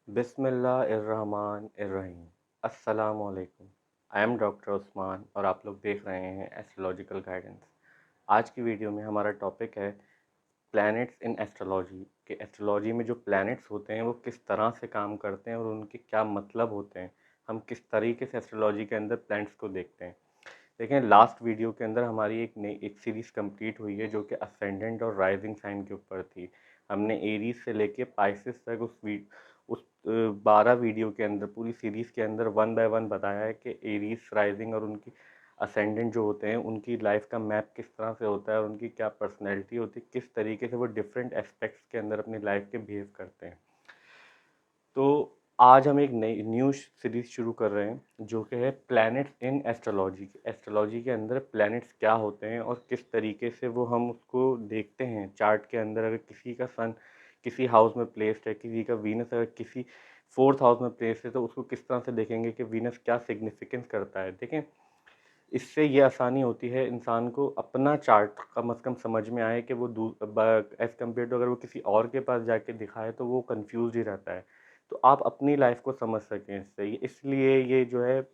बिस्मिल्लाहिर्रहमानिर्रहीम। अस्सलामुअलैकुम। I am doctor Usman और आप लोग देख रहे हैं एस्ट्रोलॉजिकल गाइडेंस। आज की वीडियो में हमारा टॉपिक है प्लैनेट्स इन एस्ट्रोलॉजी कि एस्ट्रोलॉजी में जो प्लैनेट्स होते हैं वो किस तरह से काम करते हैं और उनके क्या मतलब होते हैं। हम किस तरीके से एस्ट्रोलॉजी के अंदर प्लैनेट्स को देखते हैं। देखें, लास्ट वीडियो के अंदर हमारी एक सीरीज़ कंप्लीट हुई है जो कि असेंडेंट और राइजिंग साइन के ऊपर थी। हमने एरीज से लेके पाइसेस तक उस 12 वीडियो के अंदर पूरी सीरीज़ के अंदर वन बाय वन बताया है कि एरीज राइजिंग और उनकी असेंडेंट जो होते हैं उनकी लाइफ का मैप किस तरह से होता है और उनकी क्या पर्सनैलिटी होती है, किस तरीके से वो डिफरेंट एस्पेक्ट्स के अंदर अपनी लाइफ के बिहेव करते हैं। तो आज हम एक नई न्यू सीरीज शुरू कर रहे हैं जो कि है प्लैनेट्स इन एस्ट्रोलॉजी। एस्ट्रोलॉजी के अंदर प्लैनेट्स क्या होते हैं और किस तरीके से वो हम उसको देखते हैं चार्ट के अंदर। अगर किसी का सन किसी हाउस में प्लेस्ड है, किसी का वीनस अगर किसी फोर्थ हाउस में प्लेस्ड है, तो उसको किस तरह से देखेंगे कि वीनस क्या सिग्निफिकेंस करता है। देखें, इससे ये आसानी होती है इंसान को अपना चार्ट कम से कम समझ में आए कि वो एज़ कम्पेयर टू अगर वो किसी और के पास जाके दिखाए तो वो कंफ्यूज ही रहता है। तो आप अपनी लाइफ को समझ सकें इससे, इसलिए ये जो है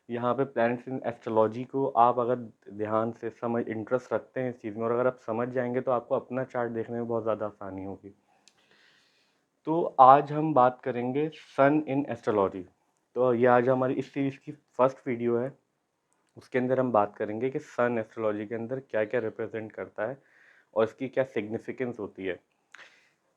यहाँ पे प्लैनेट्स इन एस्ट्रोलॉजी को आप अगर ध्यान से समझ इंटरेस्ट रखते हैं इस चीज़ में और अगर आप समझ जाएंगे तो आपको अपना चार्ट देखने में बहुत ज़्यादा आसानी होगी। तो आज हम बात करेंगे सन इन एस्ट्रोलॉजी। तो ये आज हमारी इस सीरीज़ की फर्स्ट वीडियो है। उसके अंदर हम बात करेंगे कि सन एस्ट्रोलॉजी के अंदर क्या क्या रिप्रेजेंट करता है और इसकी क्या सिग्निफिकेंस होती है।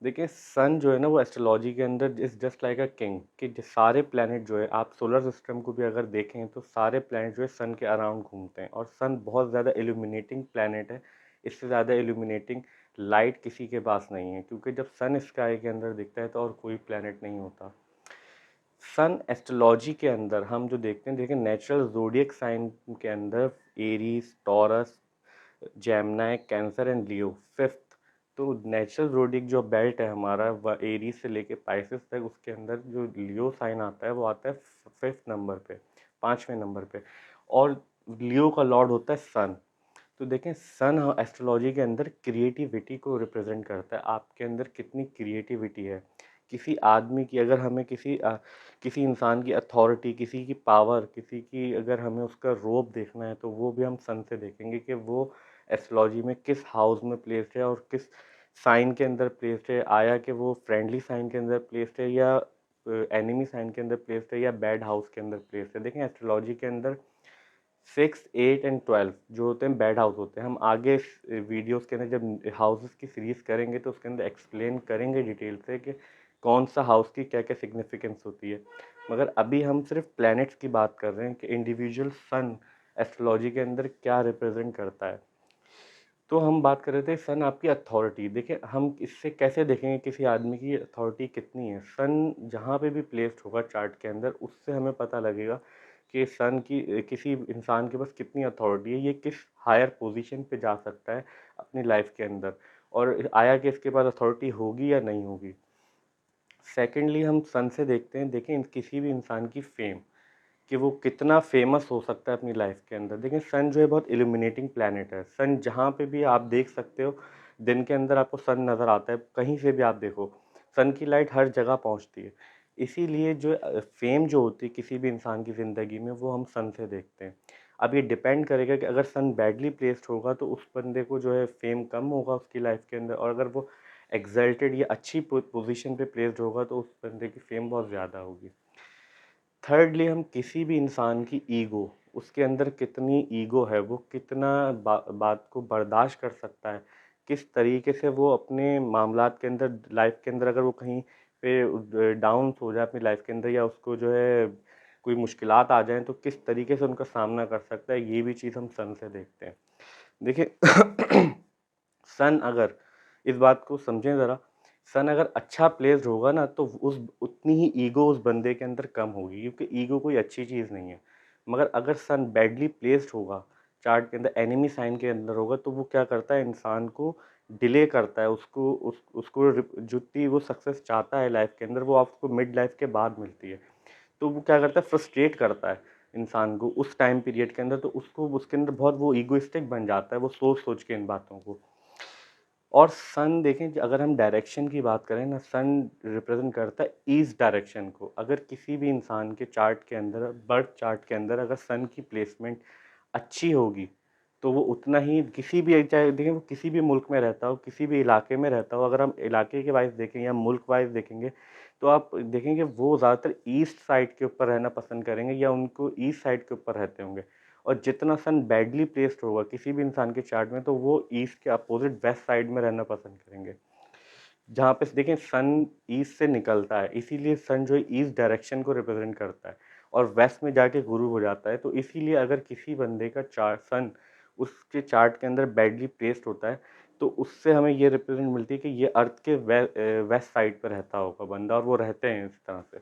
देखिए, सन जो है ना वो एस्ट्रोलॉजी के अंदर is just like a king कि सारे प्लैनेट जो है, आप सोलर सिस्टम को भी अगर देखें तो सारे प्लैनेट जो है सन के अराउंड घूमते हैं और सन बहुत ज़्यादा इल्यूमिनेटिंग प्लैनेट है। इससे ज़्यादा इल्यूमिनेटिंग लाइट किसी के पास नहीं है, क्योंकि जब सन स्काई के अंदर दिखता है तो और कोई प्लैनेट नहीं होता। सन एस्ट्रोलॉजी के अंदर हम जो देखते हैं, देखें नेचुरल ज़ोडिएक साइन के अंदर Aries, taurus, Gemini, cancer and Leo fifth. तो नेचुरल ज़ोडिएक जो बेल्ट है हमारा वह एरीज से लेके पाइसेस तक, उसके अंदर जो लियो साइन आता है वो आता है फिफ्थ नंबर पे, पाँचवें नंबर पे। और लियो का लॉर्ड होता है सन। तो देखें, सन एस्ट्रोलॉजी के अंदर क्रिएटिविटी को रिप्रेजेंट करता है। आपके अंदर कितनी क्रिएटिविटी है। किसी आदमी की अगर हमें किसी इंसान की अथॉरिटी, किसी की पावर, किसी की अगर हमें उसका रोब देखना है तो वो भी हम सन से देखेंगे कि वो एस्ट्रोलॉजी में किस हाउस में प्लेस्ड है और किस साइन के अंदर प्लेस्ड है। आया कि वो फ्रेंडली साइन के अंदर प्लेस्ड है या एनिमी साइन के अंदर प्लेस्ड है या बैड हाउस के अंदर प्लेस्ड है। देखें, एस्ट्रोलॉजी के अंदर 6, 8 एंड 12 जो होते हैं बैड हाउस होते हैं। हम आगे वीडियोस के अंदर जब हाउसेस की सीरीज करेंगे तो उसके अंदर एक्सप्लेन करेंगे डिटेल से कि कौन सा हाउस की क्या क्या सिग्निफिकेंस होती है। मगर अभी हम सिर्फ प्लैनेट्स की बात कर रहे हैं कि इंडिविजुअल सन एस्ट्रोलॉजी के अंदर क्या रिप्रेजेंट करता है। तो हम बात कर रहे थे सन आपकी अथॉरिटी। देखिए, हम इससे कैसे देखेंगे किसी आदमी की अथॉरिटी कितनी है। सन जहाँ पे भी प्लेस्ड होगा चार्ट के अंदर, उससे हमें पता लगेगा कि सन की किसी इंसान के पास कितनी अथॉरिटी है, ये किस हायर पोजीशन पे जा सकता है अपनी लाइफ के अंदर, और आया कि इसके पास अथॉरिटी होगी या नहीं होगी। सेकेंडली, हम सन से देखते हैं, देखें किसी भी इंसान की फेम कि वो कितना फेमस हो सकता है अपनी लाइफ के अंदर। देखिए, सन जो है बहुत इल्यूमिनेटिंग प्लैनेट है। सन जहाँ पे भी आप देख सकते हो, दिन के अंदर आपको सन नज़र आता है, कहीं से भी आप देखो सन की लाइट हर जगह पहुँचती है। इसीलिए जो फेम जो होती है किसी भी इंसान की ज़िंदगी में, वो हम सन से देखते हैं। अब ये डिपेंड करेगा कि अगर सन बैडली प्लेस्ड होगा तो उस बंदे को जो है फेम कम होगा उसकी लाइफ के अंदर, और अगर वो एक्सल्टेड या अच्छी पोजीशन पे प्लेस्ड होगा तो उस बंदे की फेम बहुत ज़्यादा होगी। थर्डली, हम किसी भी इंसान की ईगो, उसके अंदर कितनी ईगो है, वो कितना बात को बर्दाश्त कर सकता है, किस तरीके से वो अपने मामलात के अंदर लाइफ के अंदर अगर वो कहीं पे डाउन हो जाए अपनी लाइफ के अंदर या उसको जो है कोई मुश्किलात आ जाएं तो किस तरीके से उनका सामना कर सकता है, ये भी चीज़ हम सन से देखते हैं। देखिए, सन अगर इस बात को समझें ज़रा, सन अगर अच्छा प्लेस्ड होगा ना तो उस उतनी ही ईगो उस बंदे के अंदर कम होगी, क्योंकि ईगो कोई अच्छी चीज़ नहीं है। मगर अगर सन बैडली प्लेस्ड होगा चार्ट के अंदर, एनिमी साइन के अंदर होगा, तो वो क्या करता है, इंसान को डिले करता है, उसको जितनी वो सक्सेस चाहता है लाइफ के अंदर वो आपको मिड लाइफ के बाद मिलती है। तो वो क्या करता है, फ्रस्ट्रेट करता है इंसान को उस टाइम पीरियड के अंदर, तो उसको उसके अंदर बहुत वो ईगोइस्टिक बन जाता है, वो सोच सोच के इन बातों को। और सन देखें, अगर हम डायरेक्शन की बात करें ना, सन रिप्रेजेंट करता है ईस्ट डायरेक्शन को। अगर किसी भी इंसान के चार्ट के अंदर, बर्थ चार्ट के अंदर अगर सन की प्लेसमेंट अच्छी होगी तो वो उतना ही, किसी भी, चाहे देखें वो किसी भी मुल्क में रहता हो, किसी भी इलाके में रहता हो, अगर हम इलाके के वाइज देखें या मुल्क वाइज देखेंगे तो आप देखेंगे वो ज़्यादातर ईस्ट साइड के ऊपर रहना पसंद करेंगे या उनको ईस्ट साइड के ऊपर रहते होंगे। और जितना सन बैडली प्लेस्ड होगा किसी भी इंसान के चार्ट में तो वो ईस्ट के अपोजिट वेस्ट साइड में रहना पसंद करेंगे। जहाँ पे देखें सन ईस्ट से निकलता है, इसीलिए सन जो है ईस्ट डायरेक्शन को रिप्रेजेंट करता है और वेस्ट में जाके गुरु हो जाता है। तो इसीलिए अगर किसी बंदे का चार्ट, सन उसके चार्ट के अंदर बैडली प्लेस्ड होता है तो उससे हमें ये रिप्रेजेंट मिलती है कि ये अर्थ के वेस्ट साइड पर रहता होगा बंदा, और वो रहते हैं इस तरह से।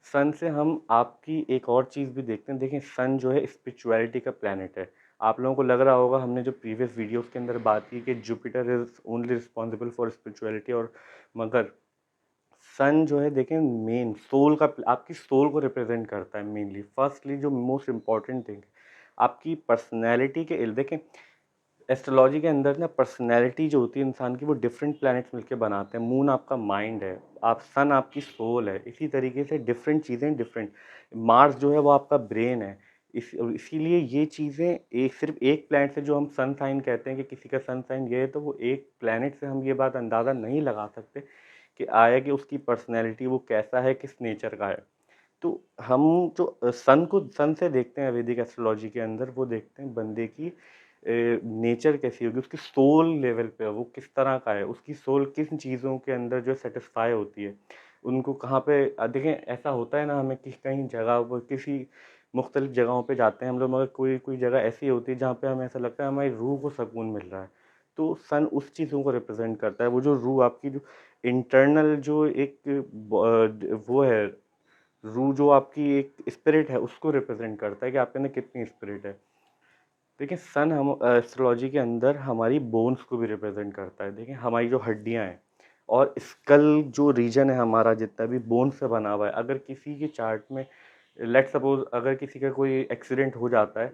सन से हम आपकी एक और चीज़ भी देखते हैं। देखिए सन जो है स्पिरिचुअलिटी का प्लैनेट है। आप लोगों को लग रहा होगा, हमने जो प्रीवियस वीडियोस के अंदर बात की कि Jupiter is only responsible for spirituality, और मगर सन जो है देखें मेन सोल का, आपकी सोल को रिप्रेजेंट करता है मेनली। फर्स्टली जो मोस्ट इम्पॉर्टेंट थिंग आपकी पर्सनैलिटी के देखें, एस्ट्रोलॉजी के अंदर ना पर्सनैलिटी जो होती है इंसान की वो डिफरेंट प्लैनेट्स मिलके बनाते हैं। मून आपका माइंड है, आप सन आपकी सोल है, इसी तरीके से डिफरेंट चीज़ें डिफरेंट। मार्स जो है वो आपका ब्रेन है। इसीलिए ये चीज़ें एक सिर्फ एक प्लैनेट से, जो हम सन साइन कहते हैं कि किसी का सन साइन ये है, तो वो एक प्लैनेट से हम ये बात अंदाज़ा नहीं लगा सकते कि आया कि उसकी पर्सनैलिटी वो कैसा है, किस नेचर का है। तो हम जो सन को सन से देखते हैं वैदिक एस्ट्रोलॉजी के अंदर, वो देखते हैं बंदे की नेचर कैसी होगी, उसकी सोल लेवल पे वो किस तरह का है, उसकी सोल किन चीज़ों के अंदर जो सेटिस्फाई होती है, उनको कहाँ पे देखें ऐसा होता है ना, हमें कहीं जगह पर किसी मुख्तलिफ जगहों पे जाते हैं हम लोग, मगर कोई कोई जगह ऐसी होती है जहाँ पे हमें ऐसा लगता है हमारी रूह को सुकून मिल रहा है। तो सन उस चीज़ों को रिप्रेजेंट करता है। वो जो रूह आपकी जो इंटरनल जो एक वो है, रू जो आपकी एक स्पिरिट है उसको रिप्रेजेंट करता है कि आपके अंदर कितनी स्पिरिट है। देखिए सन हम एस्ट्रोलॉजी के अंदर हमारी बोन्स को भी रिप्रेजेंट करता है। देखिए हमारी जो हड्डियां हैं और स्कल जो रीजन है हमारा, जितना भी बोन से बना हुआ है, अगर किसी के चार्ट में लेट सपोज अगर किसी का कोई एक्सीडेंट हो जाता है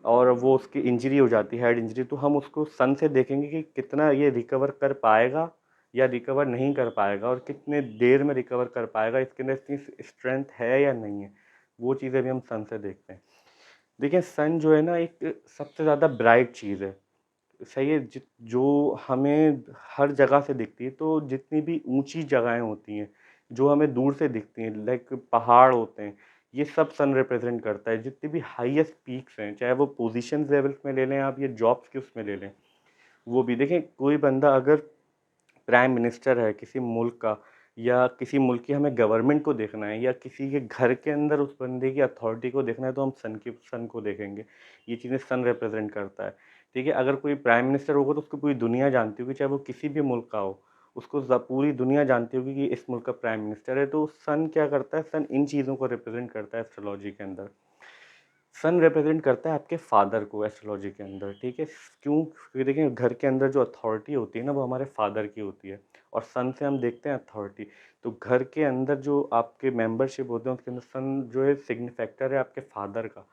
और वो उसकी इंजरी हो जाती है, हेड इंजरी, तो हम उसको सन से देखेंगे कि कितना ये रिकवर कर पाएगा या रिकवर नहीं कर पाएगा, और कितने देर में रिकवर कर पाएगा, इसके अंदर इतनी स्ट्रेंथ है या नहीं है। वो चीज़ें भी हम सन से देखते हैं। देखिए सन जो है ना एक सबसे ज़्यादा ब्राइट चीज़ है, सही है, जो हमें हर जगह से दिखती है। तो जितनी भी ऊंची जगहें होती हैं जो हमें दूर से दिखती हैं, लाइक पहाड़ होते हैं, ये सब सन रिप्रेजेंट करता है। जितनी भी हाईएस्ट पीक्स हैं, चाहे वो पोजीशन लेवल्स में ले लें आप या जॉब्स के उसमें ले लें, वो भी देखें। कोई बंदा अगर प्राइम मिनिस्टर है किसी मुल्क का, या किसी मुल्क की हमें गवर्नमेंट को देखना है, या किसी के घर के अंदर उस बंदे की अथॉरिटी को देखना है, तो हम सन को देखेंगे। ये चीज़ें सन रिप्रेजेंट करता है। ठीक है, अगर कोई प्राइम मिनिस्टर होगा तो उसको पूरी दुनिया जानती होगी, चाहे वो किसी भी मुल्क का हो, उसको पूरी दुनिया जानती होगी कि इस मुल्क का प्राइम मिनिस्टर है। तो सन क्या करता है, सन इन चीज़ों को रिप्रेजेंट करता है एस्ट्रोलॉजी के अंदर। सन रिप्रेजेंट करता है आपके फादर को एस्ट्रोलॉजी के अंदर। ठीक है, क्यों? क्योंकि देखिए घर के अंदर जो अथॉरिटी होती है ना, वो हमारे फादर की होती है, और सन से हम देखते हैं अथॉरिटी। तो घर के अंदर जो आपके मेंबरशिप होते हैं उसके अंदर सन जो है सिग्निफैक्टर है आपके फादर का।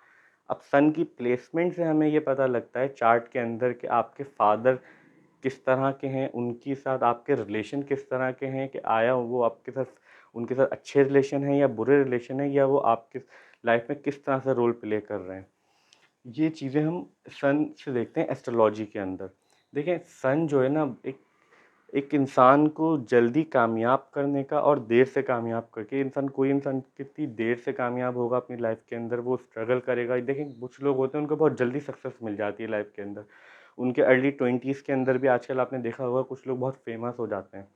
अब सन की प्लेसमेंट से हमें ये पता लगता है चार्ट के अंदर कि आपके फादर किस तरह के हैं, उनके साथ आपके रिलेशन किस तरह के हैं, कि आया वो आपके साथ, उनके साथ अच्छे रिलेशन हैं या बुरे रिलेशन हैं, या वो आपके लाइफ में किस तरह से रोल प्ले कर रहे हैं। ये चीज़ें हम सन से देखते हैं एस्ट्रोलॉजी के अंदर। देखें सन जो है ना एक एक इंसान को जल्दी कामयाब करने का और देर से कामयाब करके, इंसान कोई इंसान कितनी देर से कामयाब होगा अपनी लाइफ के अंदर, वो स्ट्रगल करेगा। देखें कुछ लोग होते हैं उनको बहुत जल्दी सक्सेस मिल जाती है लाइफ के अंदर, उनके अर्ली 20s के अंदर भी आजकल आपने देखा होगा कुछ लोग बहुत फेमस हो जाते हैं।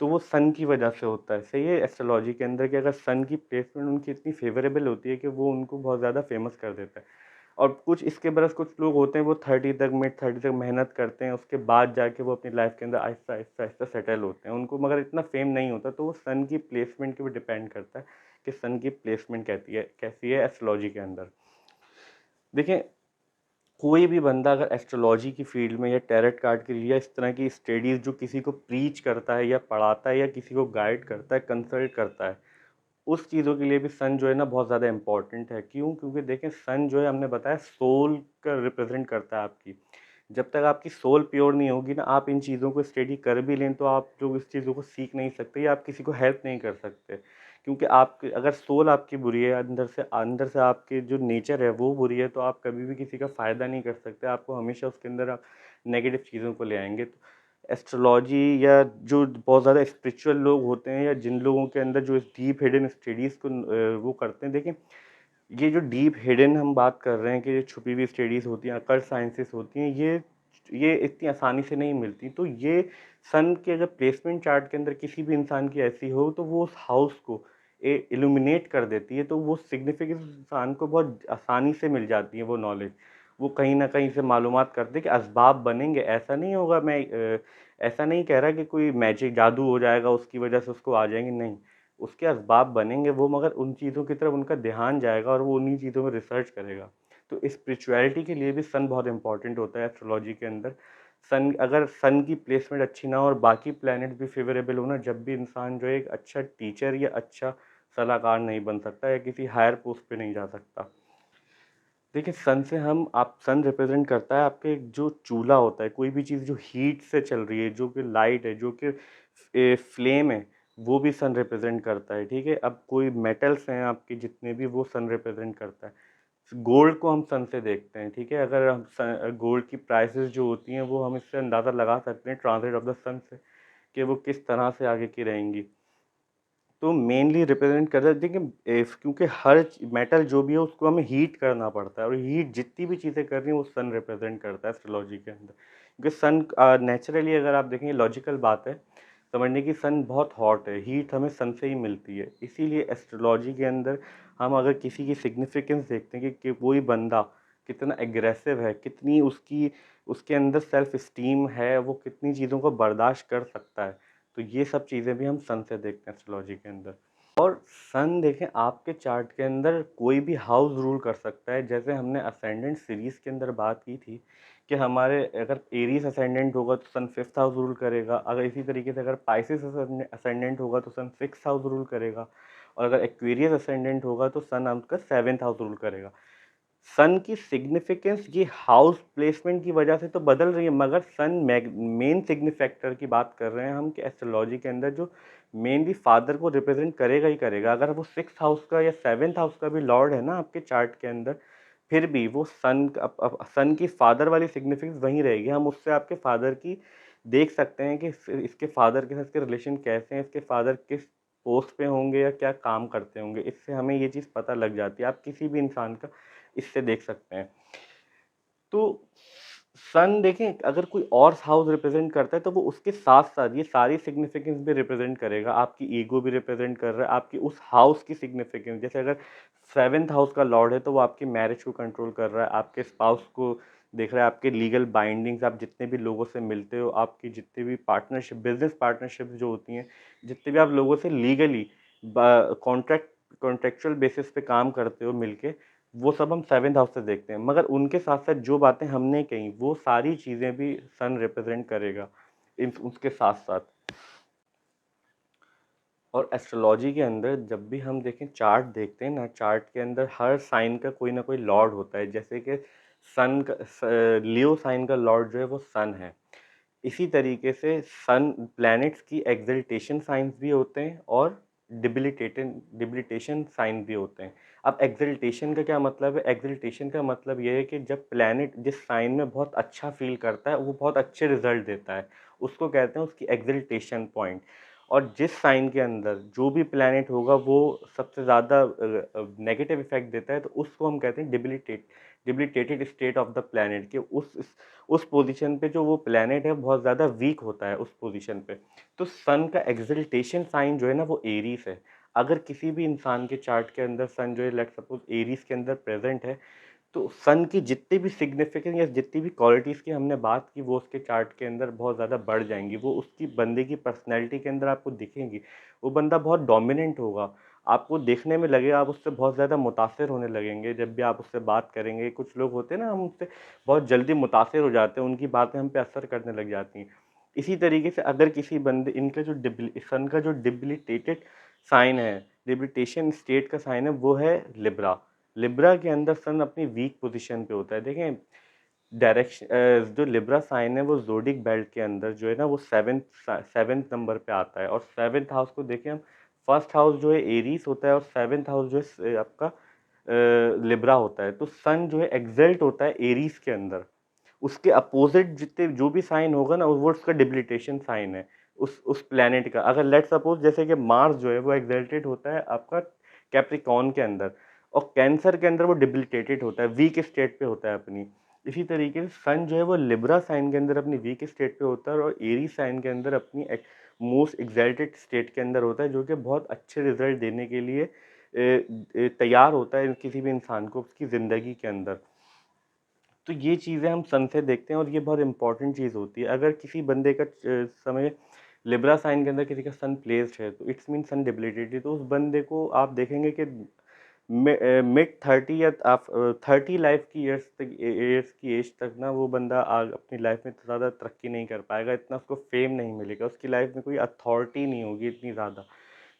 तो वो सन की वजह से होता है। सही है, एस्ट्रोलॉजी के अंदर कि अगर सन की प्लेसमेंट उनकी इतनी फेवरेबल होती है कि वो उनको बहुत ज़्यादा फेमस कर देता है। और कुछ इसके बरस कुछ लोग होते हैं वो 30 तक, मिड 30 तक मेहनत करते हैं, उसके बाद जाके वो अपनी लाइफ के अंदर आहिस्ता आहिस्ता आहिस्ता सेटल होते हैं, उनको मगर इतना फेम नहीं होता। तो वो सन की प्लेसमेंट के ऊपर डिपेंड करता है कि सन की प्लेसमेंट कैसी है एस्ट्रोलॉजी के अंदर। देखें कोई भी बंदा अगर एस्ट्रोलॉजी की फील्ड में या टैरेट कार्ड के लिए, या इस तरह की स्टडीज़ जो किसी को प्रीच करता है या पढ़ाता है या किसी को गाइड करता है, कंसल्ट करता है, उस चीज़ों के लिए भी सन जो है ना बहुत ज़्यादा इंपॉर्टेंट है। क्यों? क्योंकि देखें सन जो है हमने बताया सोल का रिप्रेजेंट करता है आपकी। जब तक आपकी सोल प्योर नहीं होगी ना, आप इन चीज़ों को स्टडी कर भी लें तो आप जो इस चीज़ों को सीख नहीं सकते या आप किसी को हेल्प नहीं कर सकते। क्योंकि आपकी अगर सोल आपकी बुरी है, अंदर से आपके जो नेचर है वो बुरी है, तो आप कभी भी किसी का फ़ायदा नहीं कर सकते। आपको हमेशा उसके अंदर आप नेगेटिव चीज़ों को ले आएँगे। तो एस्ट्रोलॉजी या जो बहुत ज़्यादा स्पिरिचुअल लोग होते हैं या जिन लोगों के अंदर जो डीप हिडन स्टडीज़ को वो करते हैं, देखिए ये जो डीप हिडन हम बात कर रहे हैं कि ये छुपी हुई स्टडीज़ होती हैं, अकल्ट साइंसेस होती हैं, ये इतनी आसानी से नहीं मिलती। तो ये सन के अगर प्लेसमेंट चार्ट के अंदर किसी भी इंसान की ऐसी हो, तो वो उस हाउस को इल्यूमिनेट कर देती है, तो वो सिग्निफिकेंस इंसान को बहुत आसानी से मिल जाती है वो नॉलेज। वो कहीं न कहीं से मालूमात करते हैं कि असबाब बनेंगे, ऐसा नहीं होगा। ऐसा नहीं कह रहा कि कोई मैजिक जादू हो जाएगा, उसकी वजह से उसको आ जाएँगे, नहीं। उसके असबाब बनेंगे वो, मगर उन चीज़ों की तरफ उनका ध्यान जाएगा और वो उन्हीं चीज़ों में रिसर्च करेगा। तो स्पिरिचुअलिटी के लिए भी सन बहुत इम्पोर्टेंट होता है एस्ट्रोलॉजी के अंदर। अगर सन की प्लेसमेंट अच्छी ना हो और बाकी प्लैनेट भी फेवरेबल हो ना, जब भी इंसान जो है एक अच्छा टीचर या अच्छा सलाहकार नहीं बन सकता या किसी हायर पोस्ट पे नहीं जा सकता। देखिए, सन रिप्रेजेंट करता है आपके जो चूल्हा होता है, कोई भी चीज़ जो हीट से चल रही है, जो कि लाइट है, जो कि फ्लेम है, वो भी सन रिप्रेजेंट करता है, ठीक है? अब कोई मेटल्स हैं आपके जितने भी, वो सन रिप्रेजेंट करता है। गोल्ड को हम सन से देखते हैं, ठीक है? अगर हम गोल्ड की प्राइसेस जो होती हैं, वो हम इससे अंदाज़ा लगा सकते हैं ट्रांजिट ऑफ द सन से, कि वो किस तरह से आगे की रहेंगी। तो मेनली रिप्रेजेंट कर रहा है, देखिए क्योंकि हर मेटल जो भी है उसको हमें हीट करना पड़ता है, और हीट जितनी भी चीज़ें कर रही हैं वो सन रिप्रेजेंट करता है एस्ट्रोलॉजी के अंदर। क्योंकि सन नेचुरली अगर आप देखेंगे, लॉजिकल बात है समझने की, सन बहुत हॉट है, हीट हमें सन से ही मिलती है। इसीलिए एस्ट्रोलॉजी के अंदर हम अगर किसी की सिग्निफिकेंस देखते हैं कि कोई बंदा कितना एग्रेसिव है, कितनी उसकी उसके अंदर सेल्फ इस्टीम है, वो कितनी चीज़ों को बर्दाश्त कर सकता है, तो ये सब चीज़ें भी हम सन से देखते हैं एस्ट्रोलॉजी के अंदर। और सन देखें, आपके चार्ट के अंदर कोई भी हाउस रूल कर सकता है। जैसे हमने असेंडेंट सीरीज़ के अंदर बात की थी कि हमारे अगर एरीज असेंडेंट होगा तो सन 5th हाउस रूल करेगा। अगर इसी तरीके से अगर पाइसेस असेंडेंट होगा तो सन 6th हाउस रूल करेगा। और अगर एक्वेरियस असेंडेंट होगा तो सन आपका 7th हाउस रूल करेगा। सन की सिग्निफिकेंस ये हाउस प्लेसमेंट की वजह से तो बदल रही है, मगर सन मेन सिग्निफैक्टर की बात कर रहे हैं हम कि एस्ट्रोलॉजी के अंदर जो मेनली फादर को रिप्रेजेंट करेगा ही करेगा। अगर वो 6th हाउस का या 7th हाउस का भी लॉर्ड है ना आपके चार्ट के अंदर, फिर भी वो सन की फादर वाली सिग्निफिकेंस वहीं रहेगी। हम उससे आपके फादर की देख सकते हैं कि इसके फादर के साथ इसके रिलेशन कैसे हैं, इसके फादर किस पोस्ट पे होंगे या क्या काम करते होंगे। इससे हमें ये चीज़ पता लग जाती है, आप किसी भी इंसान का इससे देख सकते हैं। तो सन देखें, अगर कोई और हाउस रिप्रेजेंट करता है तो वो उसके साथ साथ ये सारी सिग्निफिकेंस भी रिप्रेजेंट करेगा। आपकी ईगो भी रिप्रेजेंट कर रहा है, आपकी उस हाउस की सिग्निफिकेंस। जैसे अगर 7th हाउस का लॉर्ड है तो वो आपकी मैरिज को कंट्रोल कर रहा है, आपके स्पाउस को देख रहा है, आपके लीगल बाइंडिंग्स, आप जितने भी लोगों से मिलते हो, आपकी जितनी भी पार्टनरशिप, बिजनेस पार्टनरशिप जो होती हैं, जितने भी आप लोगों से लीगली कॉन्ट्रेक्चुअल बेसिस पे काम करते हो मिलके, वो सब हम 7th हाउस से देखते हैं। मगर उनके साथ-साथ जो बातें हमने कही, वो सारी चीज़ें भी सन रिप्रेजेंट करेगा इन उसके साथ-साथ। और एस्ट्रोलॉजी के अंदर जब भी हम देखें, चार्ट देखते हैं ना, चार्ट के अंदर हर साइन का कोई ना कोई लॉर्ड होता है। जैसे कि लियो साइन का लॉर्ड जो है वो सन है। इसी तरीके से सन प्लैनेट्स की एक्सल्टेशन साइंस भी होते हैं और डिबिलिटेशन साइन भी होते हैं। अब एक्सल्टेशन का क्या मतलब है? एक्सल्टेशन का मतलब ये है कि जब प्लैनेट जिस साइन में बहुत अच्छा फ़ील करता है, वो बहुत अच्छे रिज़ल्ट देता है। उसको कहते हैं उसकी एक्सल्टेशन पॉइंट। और जिस साइन के अंदर जो भी प्लैनेट होगा वो सबसे ज़्यादा नेगेटिव इफ़ेक्ट देता है, तो उसको हम कहते हैं डिबिलिटेटेड स्टेट ऑफ द प्लैनेट, कि उस पोजीशन पे जो वो प्लैनेट है बहुत ज़्यादा वीक होता है उस पोजीशन पे। तो सन का एक्सल्टेशन साइन जो है ना वो एरीज है। अगर किसी भी इंसान के चार्ट के अंदर सन जो है लेट्स सपोज एरीज के अंदर प्रेजेंट है, तो सन की जितनी भी सिग्निफिकेंस या जितनी भी क्वालिटीज़ की हमने बात की, वो उसके चार्ट के अंदर बहुत ज़्यादा बढ़ जाएंगी। वो उसकी बंदे की पर्सनैलिटी के अंदर आपको दिखेंगी। वो बंदा बहुत डोमिनेंट होगा, आपको देखने में लगेगा आप उससे बहुत ज़्यादा मुतासिर होने लगेंगे जब भी आप उससे बात करेंगे। कुछ लोग होते हैं ना, हम उससे बहुत जल्दी मुतासिर हो जाते हैं, उनकी बातें हम पे असर करने लग जाती हैं। इसी तरीके से अगर किसी बंदे इनका जो सन का जो डिबिलिटेटेड साइन है, डिबिलिटेशन स्टेट का साइन है, वो है लिब्रा। लिब्रा के अंदर सन अपनी वीक पोजीशन पे होता है। देखें, जो लिब्रा साइन है वो ज़ोडिक बेल्ट के अंदर जो है ना वो सेवेंथ नंबर पे आता है। और सेवेंथ हाउस को देखें हम, फर्स्ट हाउस जो है एरीज होता है और सेवेंथ हाउस जो है आपका लिब्रा होता है। तो सन जो है एक्सल्ट होता है एरीज के अंदर, उसके अपोजिट जितने जो भी साइन होगा ना वो उसका डिबिलिटेशन साइन है उस प्लेनेट का। अगर लेट सपोज जैसे कि मार्स जो है वो एक्सल्टेड होता है आपका कैप्रिकॉर्न के अंदर, और कैंसर के अंदर वो डिबिलिटेटेड होता है, वीक स्टेट पे होता है अपनी। इसी तरीके से सन जो है वो लिब्रा साइन के अंदर अपनी वीक स्टेट पे होता है और एरी साइन के अंदर अपनी मोस्ट एक्साइटेड स्टेट के अंदर होता है, जो कि बहुत अच्छे रिजल्ट देने के लिए तैयार होता है किसी भी इंसान को उसकी ज़िंदगी के अंदर। तो ये चीज़ें हम सन से देखते हैं और ये बहुत इंपॉर्टेंट चीज़ होती है। अगर किसी बंदे का समय लिब्रा साइन के अंदर किसी का सन प्लेस्ड है तो इट्स मीन सन डिबिलिटेटेड, तो उस बंदे को आप देखेंगे कि मिड 30 या आप 30 लाइफ की ईयर्स की एज तक ना वो बंदा अपनी लाइफ में ज़्यादा तरक्की नहीं कर पाएगा, इतना उसको फेम नहीं मिलेगा, उसकी लाइफ में कोई अथॉरिटी नहीं होगी इतनी ज़्यादा।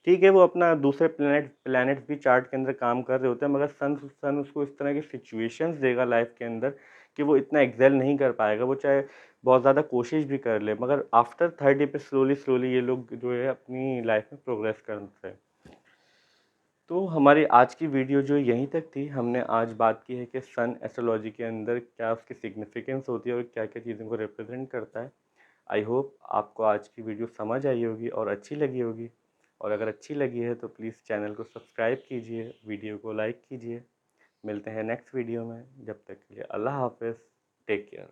ठीक है, वो अपना दूसरे प्लैनेट्स भी चार्ट के अंदर काम कर रहे होते हैं, मगर सन उसको इस तरह की सिचुएशंस देगा लाइफ के अंदर कि वो इतना एक्सेल नहीं कर पाएगा, वो चाहे बहुत ज़्यादा कोशिश भी कर ले। मगर आफ्टर 30 पे स्लोली स्लोली ये लोग जो है अपनी लाइफ में प्रोग्रेस करते हैं। तो हमारी आज की वीडियो जो यहीं तक थी। हमने आज बात की है कि सन एस्ट्रोलॉजी के अंदर क्या उसकी सिग्निफिकेंस होती है और क्या क्या चीज़ों को रिप्रेजेंट करता है। आई होप आपको आज की वीडियो समझ आई होगी और अच्छी लगी होगी। और अगर अच्छी लगी है तो प्लीज़ चैनल को सब्सक्राइब कीजिए, वीडियो को लाइक कीजिए। मिलते हैं नेक्स्ट वीडियो में, जब तक के लिए अल्लाह हाफ़िज़, टेक केयर।